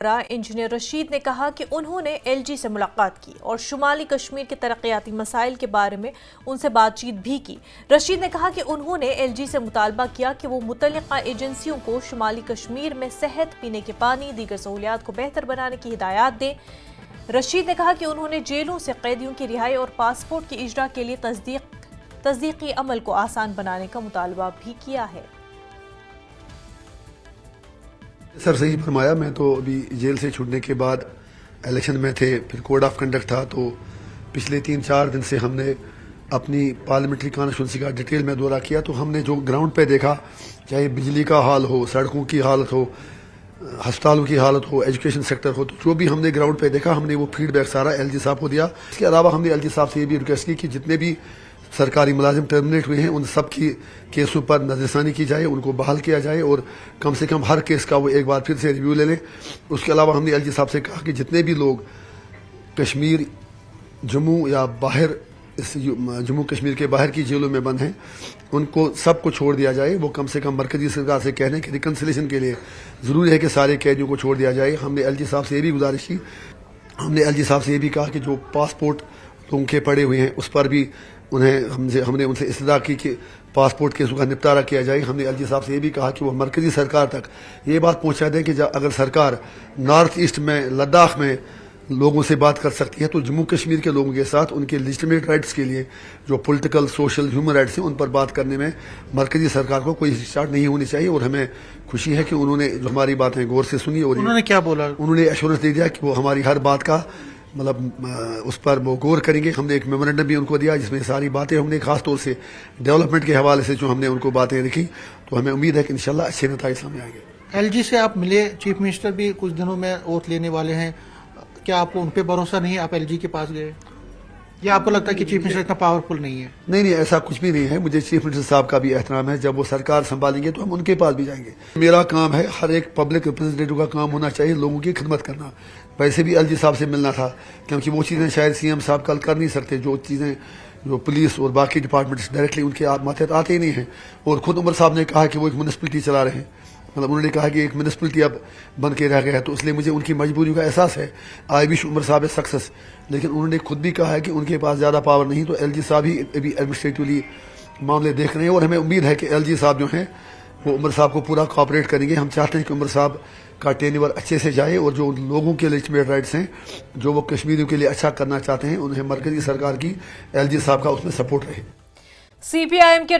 Engineer Rashid نے کہا کہ انہوں نے ایل جی سے ملاقات کی اور شمالی کشمیر کے ترقیاتی مسائل کے بارے میں ان سے بات چیت بھی کی۔ رشید نے کہا کہ انہوں نے ایل جی سے مطالبہ کیا کہ وہ متعلقہ ایجنسیوں کو شمالی کشمیر میں صحت، پینے کے پانی، دیگر سہولیات کو بہتر بنانے کی ہدایات دیں۔ رشید نے کہا کہ انہوں نے جیلوں سے قیدیوں کی رہائی اور پاسپورٹ کی اجرا کے لیے تصدیقی عمل کو آسان بنانے کا مطالبہ بھی کیا ہے۔ سر صحیح فرمایا، میں تو ابھی جیل سے چھوٹنے کے بعد الیکشن میں تھے، پھر کوڈ آف کنڈکٹ تھا، تو پچھلے 3-4 دن سے ہم نے اپنی پارلیمنٹری کانسٹیٹوئنسی کا ڈیٹیل میں دورہ کیا، تو ہم نے جو گراؤنڈ پہ دیکھا، چاہے بجلی کا حال ہو، سڑکوں کی حالت ہو، ہسپتالوں کی حالت ہو، ایجوکیشن سیکٹر ہو، تو جو بھی ہم نے گراؤنڈ پہ دیکھا ہم نے وہ فیڈ بیک سارا ایل جی صاحب کو دیا۔ اس کے علاوہ ہم نے ایل جی صاحب سے یہ بھی ریکویسٹ کی کہ جتنے بھی سرکاری ملازم ٹرمنیٹ ہوئے ہیں ان سب کی کیسوں پر نظر ثانی کی جائے، ان کو بحال کیا جائے اور کم سے کم ہر کیس کا وہ ایک بار پھر سے ریویو لے لیں۔ اس کے علاوہ ہم نے ایل جی صاحب سے کہا کہ جتنے بھی لوگ کشمیر، جموں یا باہر جموں کشمیر کے باہر کی جیلوں میں بند ہیں ان کو سب کو چھوڑ دیا جائے، وہ کم سے کم مرکزی سرکار سے کہنے کہ ریکنسیلیشن کے لیے ضروری ہے کہ سارے قیدیوں کو چھوڑ دیا جائے۔ ہم نے ایل جی صاحب سے یہ بھی گزارش کی، ہم نے ایل جی صاحب سے یہ بھی کہا کہ جو پاسپورٹ لوگوں کے پڑے ہوئے ہیں اس پر بھی ہم نے ان سے استدعا کی کہ پاسپورٹ کیسوں کا نپٹارہ کیا جائے۔ ہم نے ایل جی صاحب سے یہ بھی کہا کہ وہ مرکزی سرکار تک یہ بات پہنچا دیں کہ اگر سرکار نارتھ ایسٹ میں، لداخ میں لوگوں سے بات کر سکتی ہے تو جموں کشمیر کے لوگوں کے ساتھ ان کے لیجٹمیٹ رائٹس کے لیے جو پولیٹیکل، سوشل، ہیومن رائٹس ہیں ان پر بات کرنے میں مرکزی سرکار کو کوئی ہچکچاہٹ نہیں ہونی چاہیے۔ اور ہمیں خوشی ہے کہ انہوں نے جو ہماری باتیں غور سے سنی اور انہوں نے کیا بولا؟ انہوں نے ایشورنس دے دیا کہ وہ ہماری ہر بات کا اس پر وہ غور کریں گے۔ ہم نے ایک میمورنڈم بھی ان کو دیا جس میں ساری باتیں ہم نے خاص طور سے ڈیولپمنٹ کے حوالے سے جو ہم نے ان کو باتیں لکھی، تو ہمیں امید ہے کہ انشاءاللہ اچھے نتائج سامنے آئیں گے۔ ایل جی سے آپ ملے، چیف منسٹر بھی کچھ دنوں میں اوتھ لینے والے ہیں، کیا آپ کو ان پہ بھروسہ نہیں ہے؟ آپ ایل جی کے پاس گئے یا آپ کو لگتا ہے کہ چیف منسٹر اتنا پاورفل نہیں ہے؟ نہیں، ایسا کچھ بھی نہیں ہے۔ مجھے چیف منسٹر صاحب کا بھی احترام ہے، جب وہ سرکار سنبھالیں گے تو ہم ان کے پاس بھی جائیں گے۔ میرا کام ہے، ہر ایک پبلک ریپرزینٹیٹیو کا کام ہونا چاہیے لوگوں کی خدمت کرنا۔ ویسے بھی ایل جی صاحب سے ملنا تھا کیونکہ وہ چیزیں شاید سی ایم صاحب کل کر نہیں سکتے، جو چیزیں جو پولیس اور باقی ڈپارٹمنٹس ڈائریکٹلی ان کے ماتحت آتے ہی نہیں ہیں۔ اور خود عمر صاحب نے کہا کہ وہ ایک میونسپلٹی چلا رہے ہیں، انہوں نے کہا کہ ایک میونسپلٹی اب بن کے رہ گیا ہے، تو اس لیے مجھے ان کی مجبوریوں کا احساس ہے۔ آئی وش عمر صاحب سکسیس، لیکن انہوں نے خود بھی کہا ہے کہ ان کے پاس زیادہ پاور نہیں، تو ایل جی صاحب ہی ابھی ایڈمنسٹریٹولی معاملے دیکھ رہے ہیں اور ہمیں امید ہے کہ ایل جی صاحب جو ہیں وہ عمر صاحب کو پورا کوآپریٹ کریں گے۔ ہم چاہتے ہیں کہ عمر صاحب کا ٹینیور اچھے سے جائے اور جو لوگوں کے لیجٹمیٹ رائٹس ہیں جو وہ کشمیریوں کے لیے اچھا کرنا چاہتے ہیں انہیں مرکزی سرکار کی ایل جی صاحب کا اس میں سپورٹ رہے۔ سی پی آئی ایم کے